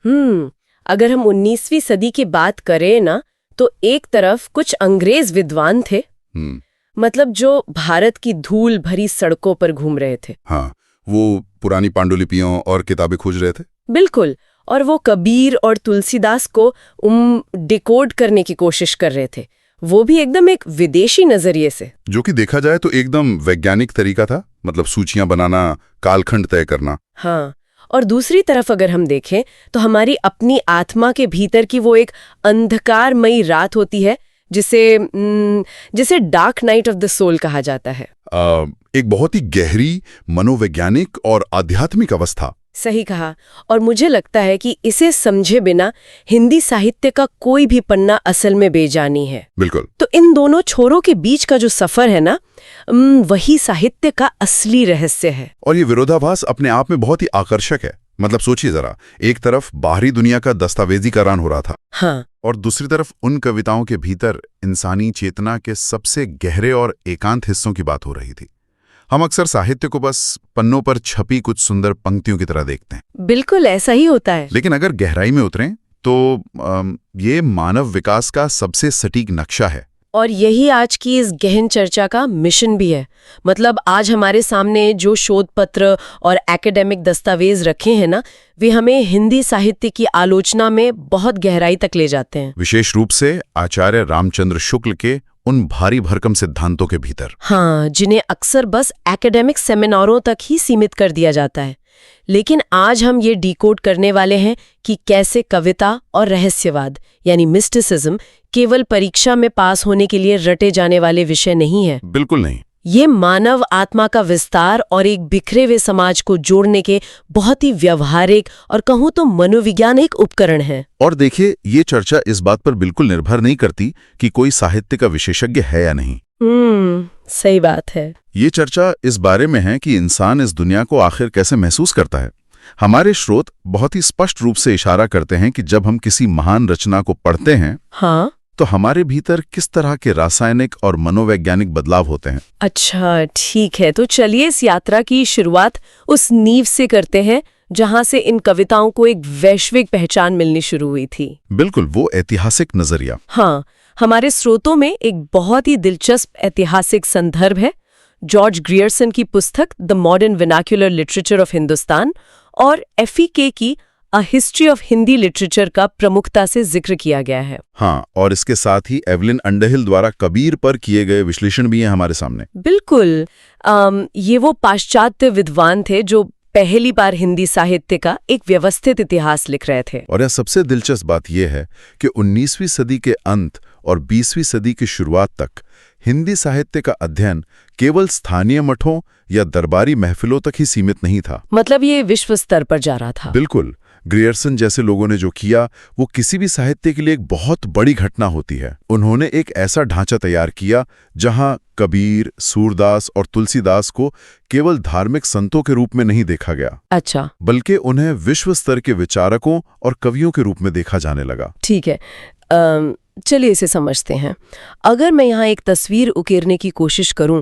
अगर हम 19वीं सदी की बात करें ना, तो एक तरफ कुछ अंग्रेज विद्वान थे, मतलब जो भारत की धूल भरी सड़कों पर घूम रहे थे। हाँ, वो पुरानी पांडुलिपियों और किताबें खोज रहे थे। बिल्कुल, और वो कबीर और तुलसीदास को डिकोड करने की कोशिश कर रहे थे, वो भी एकदम एक विदेशी नजरिए से, जो कि देखा जाए तो एकदम वैज्ञानिक तरीका था, मतलब सूचियां बनाना, कालखंड तय करना। हाँ, और दूसरी तरफ अगर हम देखें तो हमारी अपनी आत्मा के भीतर की वो एक अंधकारमयी रात होती है, जिसे dark night of the soul कहा जाता है। एक बहुत ही गहरी मनोवैज्ञानिक और आध्यात्मिक अवस्था। सही कहा, और मुझे लगता है कि इसे समझे बिना हिंदी साहित्य का कोई भी पन्ना असल में बेजानी है। बिल्कुल। तो इन दोनों छोरों के बीच का जो सफर है ना, वही साहित्य का असली रहस्य है। और ये विरोधाभास अपने आप में बहुत ही आकर्षक है। मतलब सोचिए जरा, एक तरफ बाहरी दुनिया का दस्तावेजीकरण हो रहा था, हाँ, और दूसरी तरफ उन कविताओं के भीतर इंसानी चेतना के सबसे गहरे और एकांत हिस्सों की बात हो रही थी। हम अक्सर साहित्य को बस पन्नों पर छपी कुछ सुंदर पंक्तियों की तरह देखते हैं। बिल्कुल ऐसा ही होता है। लेकिन अगर गहराई में उतरें तो ये मानव विकास का सबसे सटीक नक्शा है। और यही आज की इस गहन चर्चा का मिशन भी है। मतलब आज हमारे सामने जो शोध पत्र और एकेडमिक दस्तावेज रखे हैं ना, वे हमें हिंदी साहित्य की आलोचना में बहुत गहराई तक ले जाते हैं। विशेष रूप से आचार्य रामचंद्र शुक्ल के उन भारी भरकम सिद्धांतों के भीतर। हाँ, जिन्हें अक्सर बस एकेडमिक सेमिनारों तक ही सीमित कर दिया जाता है। लेकिन आज हम ये डिकोड करने वाले हैं कि कैसे कविता और रहस्यवाद यानी मिस्टिसिज्म केवल परीक्षा में पास होने के लिए रटे जाने वाले विषय नहीं है। बिल्कुल नहीं। ये मानव आत्मा का विस्तार और एक बिखरे हुए समाज को जोड़ने के बहुत ही व्यवहारिक और कहूँ तो मनोवैज्ञानिक उपकरण हैं। और देखिए, ये चर्चा इस बात पर बिल्कुल निर्भर नहीं करती कि कोई साहित्य का विशेषज्ञ है या नहीं। सही बात है। ये चर्चा इस बारे में है कि इंसान इस दुनिया को आखिर कैसे महसूस करता है। हमारे स्रोत बहुत ही स्पष्ट रूप से इशारा करते हैं कि जब हम किसी महान रचना को पढ़ते हैं, हाँ, तो हमारे भीतर किस तरह के रासायनिक और मनोवैज्ञानिक बदलाव होते हैं। अच्छा, ठीक है, तो चलिए इस यात्रा की शुरुआत उस नींव से करते हैं जहां से इन कविताओं को एक वैश्विक पहचान मिलनी शुरू हुई थी। बिल्कुल, वो ऐतिहासिक नजरिया। हाँ, हमारे स्रोतों में एक बहुत ही दिलचस्प ऐतिहासिक संदर्भ है, जॉर्ज ग्रियर्सन की पुस्तक the modern vernacular literature of Hindustan और एफईके की a history of Hindi literature का प्रमुखता से जिक्र किया गया है। हाँ, और इसके साथ ही एवलिन अंडरहिल द्वारा कबीर पर किए गए विश्लेषण भी हैं हमारे सामने। बिल्कुल, ये वो पाश्चात्य विद्वान थे जो पहली बार हिंदी साहित्य का एक व्यवस्थित इतिहास लिख रहे थे। और यह सबसे दिलचस्प बात यह है कि 19वीं सदी के अंत और 20वीं सदी की शुरुआत तक हिंदी साहित्य का अध्ययन केवल स्थानीय मठों या दरबारी महफिलों तक ही सीमित नहीं था। मतलब ये विश्व स्तर पर जा रहा था। बिल्कुल। ग्रियर्सन जैसे लोगों ने जो किया वो किसी भी साहित्य के लिए एक बहुत बड़ी घटना होती है। उन्होंने एक ऐसा ढांचा तैयार किया जहां कबीर, सूरदास और तुलसीदास को केवल धार्मिक संतों के रूप में नहीं देखा गया, अच्छा, बल्कि उन्हें विश्व स्तर के विचारकों और कवियों के रूप में देखा जाने लगा। ठीक है, चलिए इसे समझते हैं। अगर मैं यहाँ एक तस्वीर उकेरने की कोशिश करूं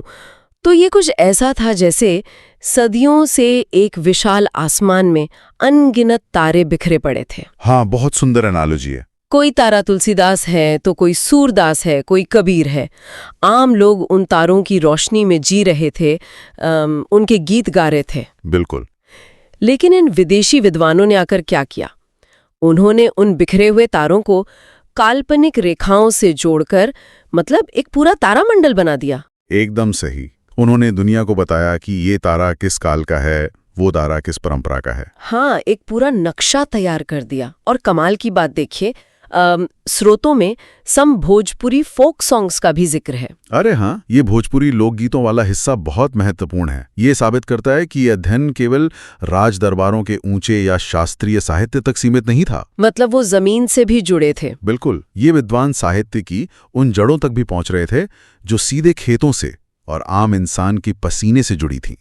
तो ये कुछ ऐसा था जैसे सदियों से एक विशाल आसमान में अनगिनत तारे बिखरे पड़े थे। हाँ, बहुत सुंदर एनालॉजी है। कोई तारा तुलसीदास है तो कोई सूरदास है, कोई कबीर है। आम लोग उन तारों की रोशनी में जी रहे थे, उनके गीत गा रहे थे। बिल्कुल। लेकिन इन विदेशी विद्वानों ने आकर क्या किया? उन्होंने उन बिखरे हुए तारों को काल्पनिक रेखाओं से जोड़कर मतलब एक पूरा तारामंडल बना दिया। एकदम सही। उन्होंने दुनिया को बताया कि ये तारा किस काल का है, वो तारा किस परंपरा का है। हाँ, एक पूरा नक्शा तैयार कर दिया। और कमाल की बात देखिए, स्रोतों में सम भोजपुरी फोक सॉन्ग्स का भी जिक्र है। अरे हाँ, ये भोजपुरी लोकगीतों वाला हिस्सा बहुत महत्वपूर्ण है। ये साबित करता है कि यह अध्ययन केवल राज दरबारों के ऊंचे या शास्त्रीय साहित्य तक सीमित नहीं था। मतलब वो जमीन से भी जुड़े थे। बिल्कुल, ये विद्वान साहित्य की उन जड़ों तक भी पहुंच रहे थे जो सीधे खेतों से और आम इंसान की पसीने से जुड़ी थी।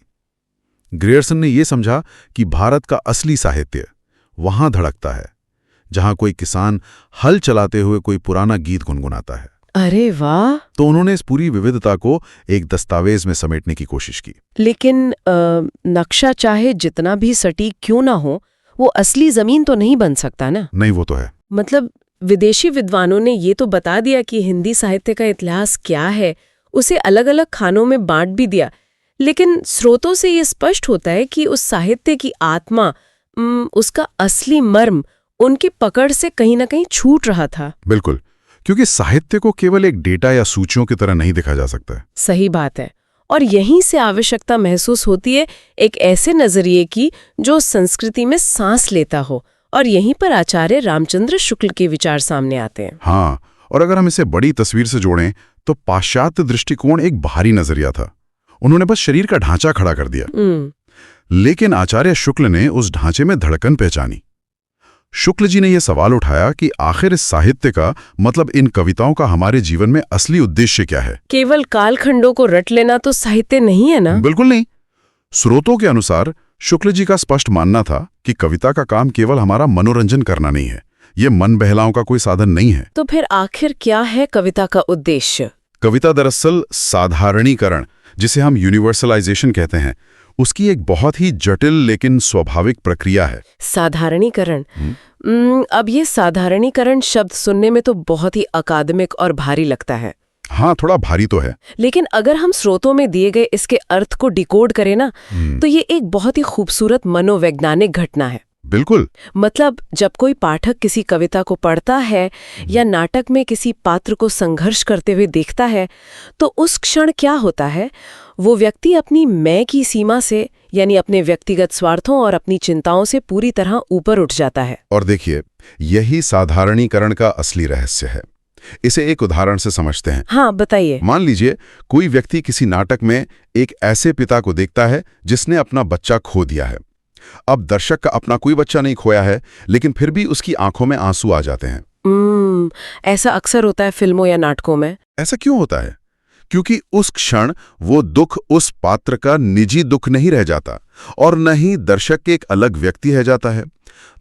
ग्रियर्सन ने यह समझा कि भारत का असली साहित्य वहां धड़कता है जहां कोई किसान हल चलाते हुए कोई पुराना गीत गुनगुनाता है। अरे वाह! तो उन्होंने इस पूरी विविधता को एक दस्तावेज में समेटने की कोशिश की। लेकिन नक्शा चाहे जितना भी सटीक क्यों ना हो, वो असली जमीन तो नहीं बन सकता ना। नहीं, वो तो है। मतलब विदेशी विद्वानों ने ये तो बता दिया कि हिंदी साहित्य का इतिहास क्या है, उसे अलग अलग खानों में बांट भी दिया, लेकिन स्रोतों से ये स्पष्ट होता है कि उस साहित्य की आत्मा, उसका असली मर्म उनकी पकड़ से कहीं ना कहीं छूट रहा था। बिल्कुल, क्योंकि साहित्य को केवल एक डेटा या सूचियों की तरह नहीं देखा जा सकता है। सही बात है। और यहीं से आवश्यकता महसूस होती है एक ऐसे नजरिए की जो संस्कृति में सांस लेता हो, और यहीं पर आचार्य रामचंद्र शुक्ल के विचार सामने आते हैं। हाँ, और अगर हम इसे बड़ी तस्वीर से जोड़ें तो पाश्चात्य दृष्टिकोण एक बाहरी नजरिया था। उन्होंने बस शरीर का ढांचा खड़ा कर दिया, लेकिन आचार्य शुक्ल ने उस ढांचे में धड़कन पहचानी। शुक्ल जी ने यह सवाल उठाया कि आखिर इस साहित्य का मतलब इन कविताओं का हमारे जीवन में असली उद्देश्य क्या है। केवल कालखंडों को रट लेना तो साहित्य नहीं है ना? बिल्कुल नहीं। स्रोतों के अनुसार शुक्ल जी का स्पष्ट मानना था कि कविता का काम केवल हमारा मनोरंजन करना नहीं है, ये मन बहलाव का कोई साधन नहीं है। तो फिर आखिर क्या है कविता का उद्देश्य? कविता दरअसल साधारणीकरण, जिसे हम यूनिवर्सलाइजेशन कहते हैं, उसकी एक बहुत ही जटिल लेकिन स्वाभाविक प्रक्रिया है। साधारणीकरण। अब ये साधारणीकरण शब्द सुनने में तो बहुत ही अकादमिक और भारी लगता है। हाँ, थोड़ा भारी तो है, लेकिन अगर हम स्रोतों में दिए गए इसके अर्थ को डिकोड करें ना, तो ये एक बहुत ही खूबसूरत मनोवैज्ञानिक घटना है। बिल्कुल। मतलब जब कोई पाठक किसी कविता को पढ़ता है या नाटक में किसी पात्र को संघर्ष करते हुए देखता है, तो उस क्षण क्या होता है, वो व्यक्ति अपनी मैं की सीमा से, यानी अपने व्यक्तिगत स्वार्थों और अपनी चिंताओं से पूरी तरह ऊपर उठ जाता है। और देखिए, यही साधारणीकरण का असली रहस्य है। इसे एक उदाहरण से समझते हैं। हाँ, बताइए। मान लीजिए कोई व्यक्ति किसी नाटक में एक ऐसे पिता को देखता है जिसने अपना बच्चा खो दिया है। अब दर्शक का अपना कोई बच्चा नहीं खोया है, लेकिन फिर भी उसकी आंखों में आंसू आ जाते हैं। ऐसा अक्सर होता है फिल्मों या नाटकों में। ऐसा क्यों होता है? क्योंकि उस क्षण वो दुख उस पात्र का निजी दुख नहीं रह जाता, और न ही दर्शक के एक अलग व्यक्ति रह जाता है।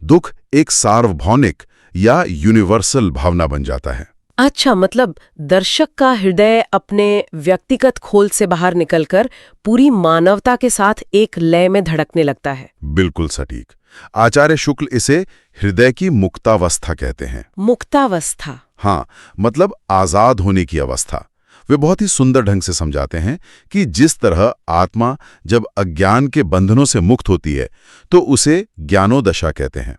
दुख एक सार्वभौमिक या यूनिवर्सल भावना बन जाता है। अच्छा, मतलब दर्शक का हृदय अपने व्यक्तिगत खोल से बाहर निकलकर पूरी मानवता के साथ एक लय में धड़कने लगता है। बिल्कुल सटीक। आचार्य शुक्ल इसे हृदय की मुक्तावस्था कहते हैं। मुक्तावस्था? हाँ, मतलब आजाद होने की अवस्था। वे बहुत ही सुंदर ढंग से समझाते हैं कि जिस तरह आत्मा जब अज्ञान के बंधनों से मुक्त होती है तो उसे ज्ञानोदशा कहते हैं,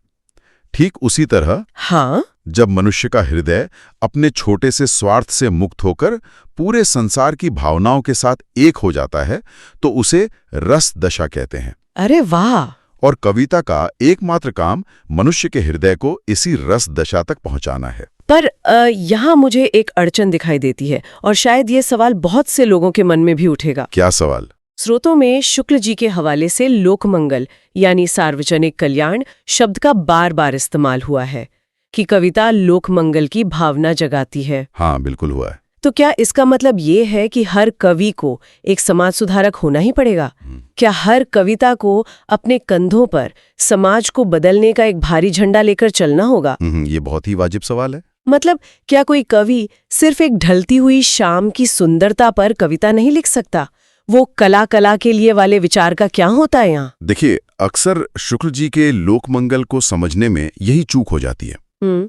ठीक उसी तरह हाँ, जब मनुष्य का हृदय अपने छोटे से स्वार्थ से मुक्त होकर पूरे संसार की भावनाओं के साथ एक हो जाता है तो उसे रस दशा कहते हैं। अरे वाह! और कविता का एकमात्र काम मनुष्य के हृदय को इसी रस दशा तक पहुंचाना है। पर यहाँ मुझे एक अड़चन दिखाई देती है, और शायद ये सवाल बहुत से लोगों के मन में भी उठेगा। क्या सवाल? स्रोतों में शुक्ल जी के हवाले से लोकमंगल यानी सार्वजनिक कल्याण शब्द का बार बार इस्तेमाल हुआ है कि कविता लोकमंगल की भावना जगाती है। हाँ, बिल्कुल हुआ है। तो क्या इसका मतलब ये है कि हर कवि को एक समाज सुधारक होना ही पड़ेगा? क्या हर कविता को अपने कंधों पर समाज को बदलने का एक भारी झंडा लेकर चलना होगा? ये बहुत ही वाजिब सवाल है। मतलब क्या कोई कवि सिर्फ एक ढलती हुई शाम की सुंदरता पर कविता नहीं लिख सकता? वो कला के लिए वाले विचार का क्या होता है यहाँ? देखिए, अक्सर शुक्ल जी के लोकमंगल को समझने में यही चूक हो जाती है।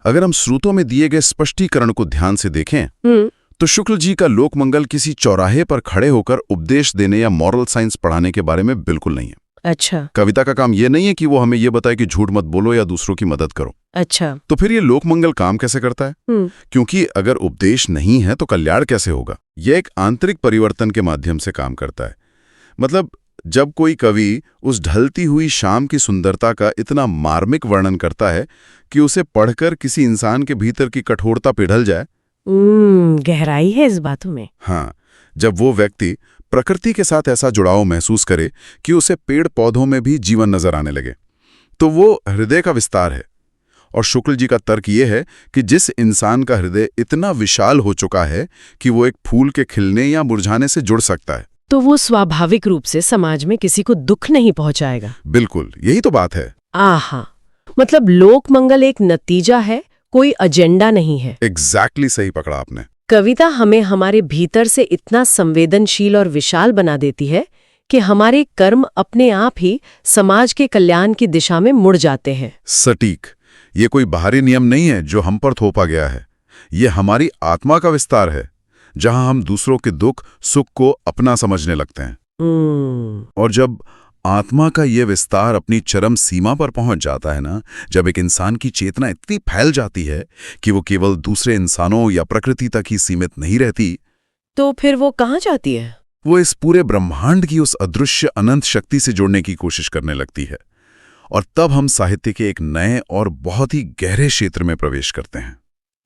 अगर हम स्रोतों में दिए गए स्पष्टीकरण को ध्यान से देखें तो शुक्ल जी का लोकमंगल किसी चौराहे पर खड़े होकर उपदेश देने या मॉरल साइंस पढ़ाने के बारे में बिल्कुल नहीं है। अच्छा। कविता का काम यह नहीं है कि वो हमें यह बताए कि झूठ मत बोलो या दूसरों की मदद करो। अच्छा। तो फिर ये लोकमंगल काम कैसे करता है? क्योंकि अगर उपदेश नहीं है तो कल्याण कैसे होगा? यह एक आंतरिक परिवर्तन के माध्यम से काम करता है। मतलब जब कोई कवि उस ढलती हुई शाम की सुंदरता का इतना मार्मिक वर्णन करता है कि उसे पढ़कर किसी इंसान के भीतर की कठोरता पिघल जाए। गहराई है इस बातों में। हाँ, जब वो व्यक्ति प्रकृति के साथ ऐसा जुड़ाव महसूस करे कि उसे पेड़ पौधों में भी जीवन नजर आने लगे, तो वो हृदय का विस्तार है। और शुक्ल जी का तर्क ये है कि जिस इंसान का हृदय इतना विशाल हो चुका है कि वो एक फूल के खिलने या मुरझाने से जुड़ सकता है, तो वो स्वाभाविक रूप से समाज में किसी को दुख नहीं पहुंचाएगा। बिल्कुल, यही तो बात है। आहा, मतलब लोकमंगल एक नतीजा है, कोई एजेंडा नहीं है। एग्जैक्टली सही पकड़ा आपने। कविता हमें हमारे भीतर से इतना संवेदनशील और विशाल बना देती है कि हमारे कर्म अपने आप ही समाज के कल्याण की दिशा में मुड़ जाते हैं। सटीक। ये कोई बाहरी नियम नहीं है जो हम पर थोपा गया है। ये हमारी आत्मा का विस्तार है, जहां हम दूसरों के दुख सुख को अपना समझने लगते हैं। और जब आत्मा का ये विस्तार अपनी चरम सीमा पर पहुंच जाता है ना, जब एक इंसान की चेतना इतनी फैल जाती है कि वो केवल दूसरे इंसानों या प्रकृति तक ही सीमित नहीं रहती, तो फिर वो कहाँ जाती है? वो इस पूरे ब्रह्मांड की उस अदृश्य अनंत शक्ति से जुड़ने की कोशिश करने लगती है। और तब हम साहित्य के एक नए और बहुत ही गहरे क्षेत्र में प्रवेश करते हैं।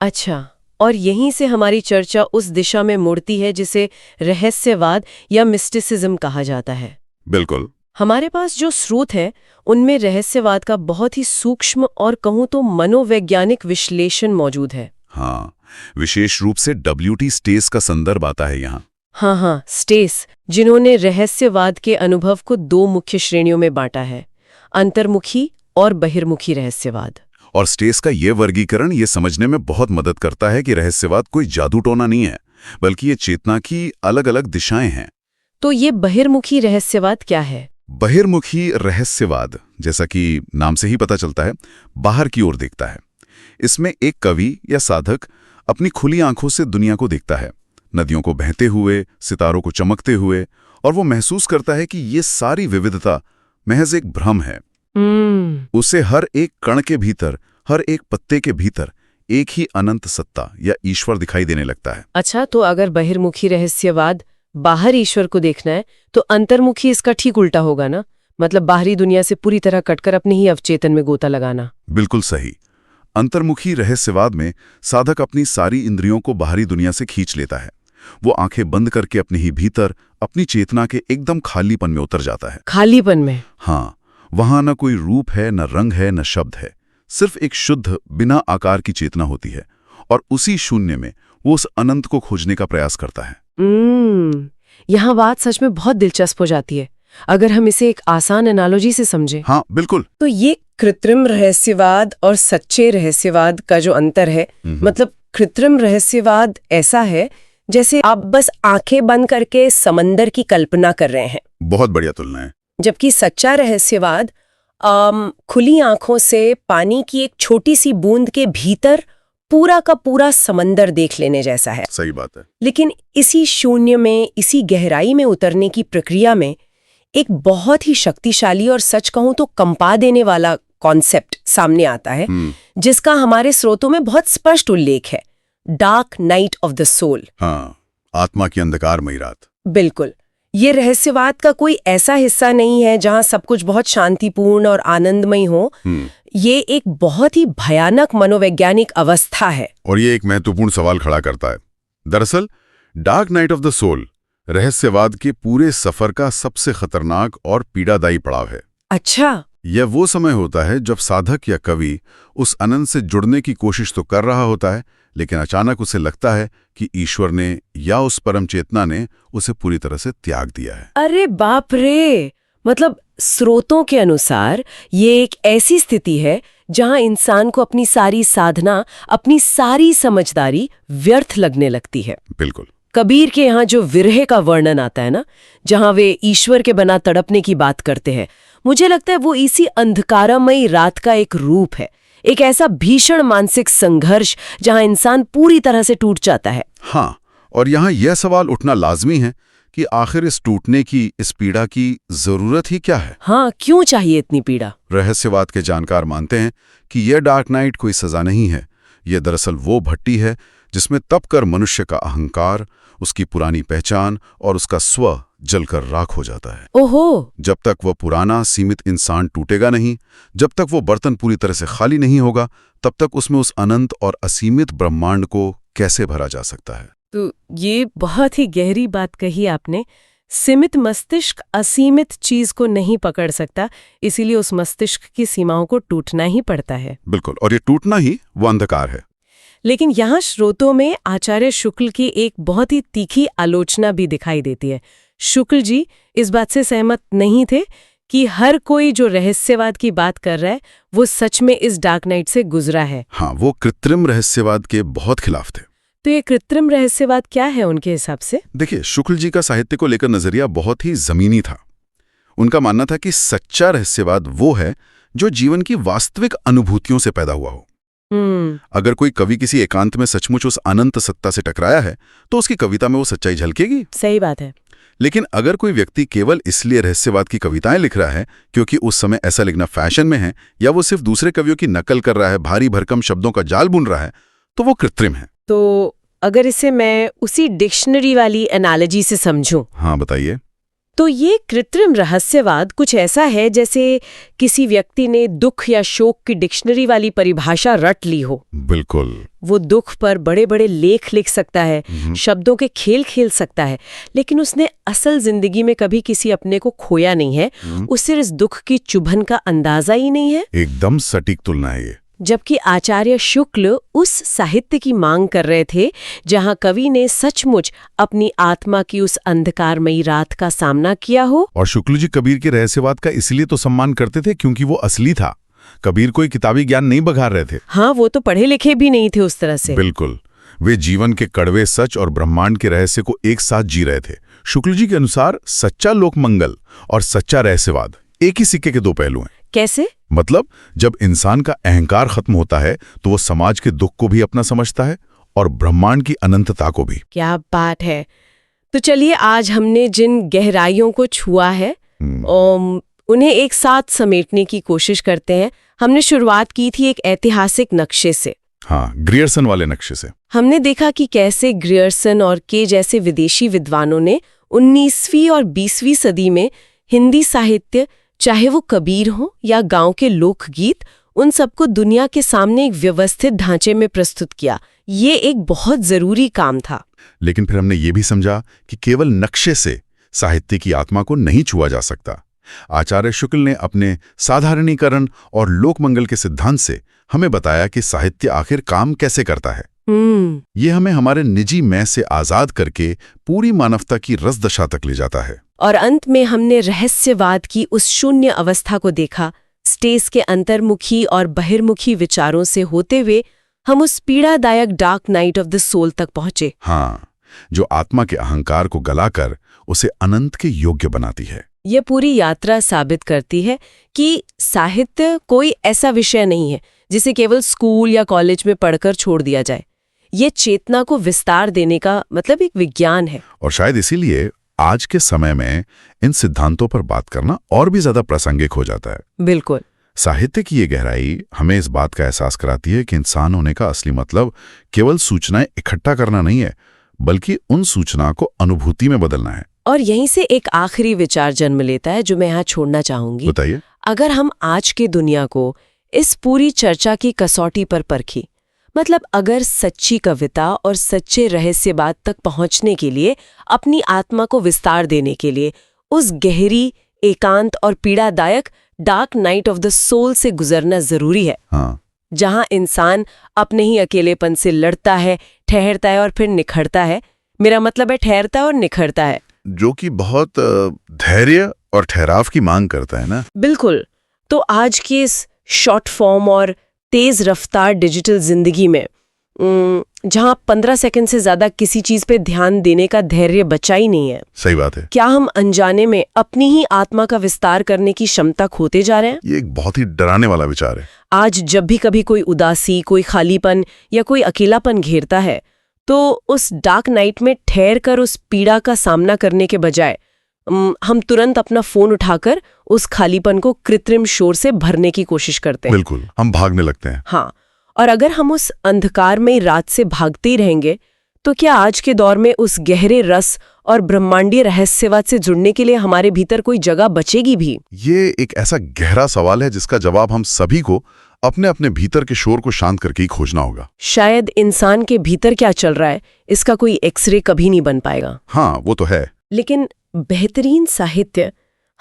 अच्छा, और यहीं से हमारी चर्चा उस दिशा में मुड़ती है जिसे रहस्यवाद या मिस्टिसिज्म कहा जाता है। बिल्कुल। हमारे पास जो स्रोत है उनमें रहस्यवाद का बहुत ही सूक्ष्म और कहूँ तो मनोवैज्ञानिक विश्लेषण मौजूद है। हाँ, विशेष रूप से W.T. स्टेस का संदर्भ आता है यहाँ। हाँ, स्टेस, जिन्होंने रहस्यवाद के अनुभव को दो मुख्य श्रेणियों में बांटा है, अंतर्मुखी और बहिर्मुखी रहस्यवाद। और स्टेस का ये वर्गीकरण ये समझने में बहुत मदद करता है कि रहस्यवाद कोई जादू टोना नहीं है, बल्कि ये चेतना की अलग अलग दिशाएं हैं। तो ये बहिर्मुखी रहस्यवाद क्या है? बहिर्मुखी रहस्यवाद, जैसा कि नाम से ही पता चलता है, बाहर की ओर देखता है। इसमें एक कवि या साधक अपनी खुली आंखों से दुनिया को देखता है, नदियों को बहते हुए, सितारों को चमकते हुए, और वो महसूस करता है कि ये सारी विविधता महज एक भ्रम है। उसे हर एक कण के भीतर, हर एक पत्ते के भीतर एक ही अनंत सत्ता या ईश्वर दिखाई देने लगता है। अच्छा, तो अगर बहिर्मुखी रहस्यवाद बाहर ईश्वर को देखना है, तो अंतर्मुखी इसका ठीक उल्टा होगा ना? मतलब बाहरी दुनिया से पूरी तरह कटकर अपने ही अवचेतन में गोता लगाना। बिल्कुल सही। अंतर्मुखी रहस्यवाद में साधक अपनी सारी इंद्रियों को बाहरी दुनिया से खींच लेता है। वो आंखें बंद करके अपने ही भीतर, अपनी चेतना के एकदम खालीपन में उतर जाता है। खालीपन में? हाँ, वहां न कोई रूप है, न रंग है, न शब्द है। सिर्फ एक शुद्ध बिना आकार की चेतना होती है, और उसी शून्य में वो उस अनंत को खोजने का प्रयास करता है। यहाँ बात सच में बहुत दिलचस्प हो जाती है, अगर हम इसे एक आसान एनालॉजी से समझें। हाँ, बिल्कुल। तो ये कृत्रिम रहस्यवाद और सच्चे रहस्यवाद का जो अंतर है, मतलब कृत्रिम रहस्यवाद ऐसा है जैसे आप बस आंखें बंद करके समंदर की कल्पना कर रहे हैं। बहुत बढ़िया तुलना है। जबकि सच्चा रहस्यवाद खुली आंखों से पानी की एक छोटी सी बूंद के भीतर पूरा का पूरा समंदर देख लेने जैसा है। सही बात है। लेकिन इसी शून्य में, इसी गहराई में उतरने की प्रक्रिया में एक बहुत ही शक्तिशाली और सच कहूं तो कंपा देने वाला कॉन्सेप्ट सामने आता है, जिसका हमारे स्रोतों में बहुत स्पष्ट उल्लेख है, dark night of the soul. हाँ, आत्मा की अंधकारमयी रात। बिल्कुल। ये रहस्यवाद का कोई ऐसा हिस्सा नहीं है जहां सब कुछ बहुत शांतिपूर्ण और आनंदमय हो। ये एक बहुत ही भयानक मनोवैज्ञानिक अवस्था है। और ये एक महत्वपूर्ण सवाल खड़ा करता है। दरअसल dark night of the soul रहस्यवाद के पूरे सफर का सबसे खतरनाक और पीड़ादायी पड़ाव है। अच्छा। यह वो समय होता है जब साधक या कवि उस अनंत से जुड़ने की कोशिश तो कर रहा होता है, लेकिन अचानक उसे लगता है कि ईश्वर ने या उस परम चेतना ने उसे पूरी तरह से त्याग दिया है। अरे बाप रे! मतलब स्रोतों के अनुसार ये एक ऐसी स्थिति है जहां इंसान को अपनी सारी साधना, अपनी सारी समझदारी व्यर्थ लगने लगती है। बिल्कुल। कबीर के यहाँ जो विरह का वर्णन आता है ना, जहां वे ईश्वर के बिना तड़पने की बात करते हैं, मुझे लगता है वो इसी अंधकारमयी रात का एक रूप है। एक ऐसा भीषण मानसिक संघर्ष जहां इंसान पूरी तरह से टूट जाता है। हाँ, और यहाँ यह सवाल उठना लाजमी है कि आखिर इस टूटने की, इस पीड़ा की जरूरत ही क्या है? हाँ, क्यों चाहिए इतनी पीड़ा? रहस्यवाद के जानकार मानते हैं कि यह डार्क नाइट कोई सजा नहीं है। यह दरअसल वो भट्टी है जिसमें तपकर मनुष्य का अहंकार, उसकी पुरानी पहचान और उसका स्व जलकर राख हो जाता है। ओहो! जब तक वह पुराना सीमित इंसान टूटेगा नहीं, जब तक वो बर्तन पूरी तरह से खाली नहीं होगा, तब तक उसमें उस अनंत और असीमित ब्रह्मांड को कैसे भरा जा सकता है? तो ये बहुत ही गहरी बात कही आपने। सीमित मस्तिष्क असीमित चीज को नहीं पकड़ सकता, इसीलिए उस मस्तिष्क की सीमाओं को टूटना ही पड़ता है। बिल्कुल, और ये टूटना ही वो अंधकार है। लेकिन यहाँ श्रोतों में आचार्य शुक्ल की एक बहुत ही तीखी आलोचना भी दिखाई देती है। शुक्ल जी इस बात से सहमत नहीं थे कि हर कोई जो रहस्यवाद की बात कर रहा है वो सच में इस डार्क नाइट से गुजरा है। हाँ, वो कृत्रिम रहस्यवाद के बहुत खिलाफ थे। तो ये कृत्रिम रहस्यवाद क्या है उनके हिसाब से? देखिए, शुक्ल जी का साहित्य को लेकर नजरिया बहुत ही जमीनी था। उनका मानना था कि सच्चा रहस्यवाद वो है जो जीवन की वास्तविक अनुभूतियों से पैदा हुआ हो। अगर कोई कवि किसी एकांत में सचमुच उस अनंत सत्ता से टकराया है तो उसकी कविता में वो सच्चाई झलकेगी। सही बात है। लेकिन अगर कोई व्यक्ति केवल इसलिए रहस्यवाद की कविताएं लिख रहा है क्योंकि उस समय ऐसा लिखना फैशन में है, या वो सिर्फ दूसरे कवियों की नकल कर रहा है, भारी भरकम शब्दों का जाल बुन रहा है, तो वो कृत्रिम है। तो अगर इसे मैं उसी डिक्शनरी वाली एनालॉजी से समझूं, हाँ बताइए। तो ये कृत्रिम रहस्यवाद कुछ ऐसा है जैसे किसी व्यक्ति ने दुख या शोक की डिक्शनरी वाली परिभाषा रट ली हो। बिल्कुल। वो दुख पर बड़े बड़े लेख लिख सकता है, शब्दों के खेल खेल सकता है, लेकिन उसने असल जिंदगी में कभी किसी अपने को खोया नहीं है। उसे इस दुख की चुभन का अंदाजा ही नहीं है। एकदम सटीक तुलना है ये। जबकि आचार्य शुक्ल उस साहित्य की मांग कर रहे थे जहां कवि ने सचमुच अपनी आत्मा की उस अंधकारमयी रात का सामना किया हो। और शुक्ल जी कबीर के रहस्यवाद का इसलिए तो सम्मान करते थे क्योंकि वो असली था। कबीर कोई किताबी ज्ञान नहीं बघार रहे थे। हाँ, वो तो पढ़े लिखे भी नहीं थे उस तरह से। बिल्कुल, वे जीवन के कड़वे सच और ब्रह्मांड के रहस्य को एक साथ जी रहे थे। शुक्ल जी के अनुसार सच्चा लोकमंगल और सच्चा रहस्यवाद एक ही सिक्के के दो पहलू हैं। कैसे? मतलब जब इंसान का अहंकार खत्म होता है तो वो समाज के दुख को भी अपना समझता है और ब्रह्मांड की अनंतता को भी। क्या बात है। तो चलिए, आज हमने जिन गहराइयों को छुआ है उन्हें एक साथ समेटने की कोशिश करते हैं। हमने शुरुआत की थी एक ऐतिहासिक नक्शे से। हाँ, ग्रियर्सन वाले नक्शे से। हमने देखा कि कैसे ग्रियर्सन और के जैसे विदेशी विद्वानों ने 19वीं और 20वीं सदी में हिंदी साहित्य, चाहे वो कबीर हो या गांव के लोकगीत, उन सबको दुनिया के सामने एक व्यवस्थित ढांचे में प्रस्तुत किया। ये एक बहुत जरूरी काम था। लेकिन फिर हमने ये भी समझा कि केवल नक्शे से साहित्य की आत्मा को नहीं छुआ जा सकता। आचार्य शुक्ल ने अपने साधारणीकरण और लोकमंगल के सिद्धांत से हमें बताया कि साहित्य आखिर काम कैसे करता है। ये हमें हमारे निजी मैं से आजाद करके पूरी मानवता की रसदशा तक ले जाता है। और अंत में हमने रहस्यवाद की उस शून्य अवस्था को देखा। स्टेज के अंतर्मुखी और बहिर्मुखी विचारों से होते हुए हम उस पीड़ादायक dark night of the soul तक पहुंचे। हाँ, जो आत्मा के अहंकार को गलाकर उसे अनंत के योग्य बनाती है। ये पूरी यात्रा साबित करती है कि साहित्य कोई ऐसा विषय नहीं है जिसे केवल स्कूल या कॉलेज में पढ़कर छोड़ दिया जाए। ये चेतना को विस्तार देने का मतलब एक विज्ञान है। और शायद इसीलिए आज के समय में इन सिद्धांतों पर बात करना और भी ज्यादा प्रासंगिक हो जाता है। बिल्कुल। साहित्य की ये गहराई हमें इस बात का एहसास कराती है कि इंसान होने का असली मतलब केवल सूचनाएं इकट्ठा करना नहीं है, बल्कि उन सूचना को अनुभूति में बदलना है। और यहीं से एक आखिरी विचार जन्म लेता है जो मैं यहाँ छोड़ना चाहूंगी। बताइए। अगर हम आज के दुनिया को इस पूरी चर्चा की कसौटी पर परखी, मतलब अगर सच्ची कविता और सच्चे रहस्यवाद तक पहुंचने के लिए, अपनी आत्मा को विस्तार देने के लिए उस गहरी, एकांत और पीड़ादायक dark night of the soul से गुजरना जरूरी है। हाँ। जहां इंसान अपने ही अकेलेपन से लड़ता है, ठहरता है और फिर निखरता है। मेरा मतलब है ठहरता है और निखरता है, जो कि बहुत धैर्य और ठहराव की मांग करता है ना। बिल्कुल। तो आज की इस शॉर्ट फॉर्म और तेज रफ्तार डिजिटल जिंदगी में जहां 15 सेकंड से ज्यादा किसी चीज पे ध्यान देने का धैर्य बचा ही नहीं है। सही बात है। क्या हम अनजाने में अपनी ही आत्मा का विस्तार करने की क्षमता खोते जा रहे हैं? ये एक बहुत ही डराने वाला विचार है। आज जब भी कभी कोई उदासी, कोई खालीपन या कोई अकेलापन घेरता है, तो उस डार्क नाइट में ठहर कर उस पीड़ा का सामना करने के बजाय हम तुरंत अपना फोन उठाकर उस खालीपन को कृत्रिम शोर से भरने की कोशिश करते हैं। बिल्कुल, हम भागने लगते हैं। हाँ, और अगर हम उस अंधकार में रात से भागते ही रहेंगे, तो क्या आज के दौर में उस गहरे रस और ब्रह्मांडीय रहस्यवाद से जुड़ने के लिए हमारे भीतर कोई जगह बचेगी भी? ये एक ऐसा गहरा सवाल है जिसका जवाब हम सभी को अपने अपने भीतर के शोर को शांत करके ही खोजना होगा। शायद इंसान के भीतर क्या चल रहा है, इसका कोई एक्सरे कभी नहीं बन पाएगा। हाँ, वो तो है। लेकिन बेहतरीन साहित्य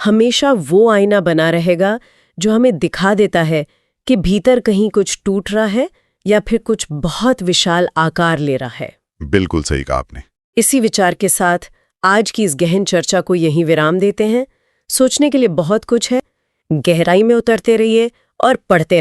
हमेशा वो आईना बना रहेगा जो हमें दिखा देता है कि भीतर कहीं कुछ टूट रहा है या फिर कुछ बहुत विशाल आकार ले रहा है। बिल्कुल सही कहा आपने। इसी विचार के साथ आज की इस गहन चर्चा को यहीं विराम देते हैं। सोचने के लिए बहुत कुछ है। गहराई में उतरते रहिए और पढ़ते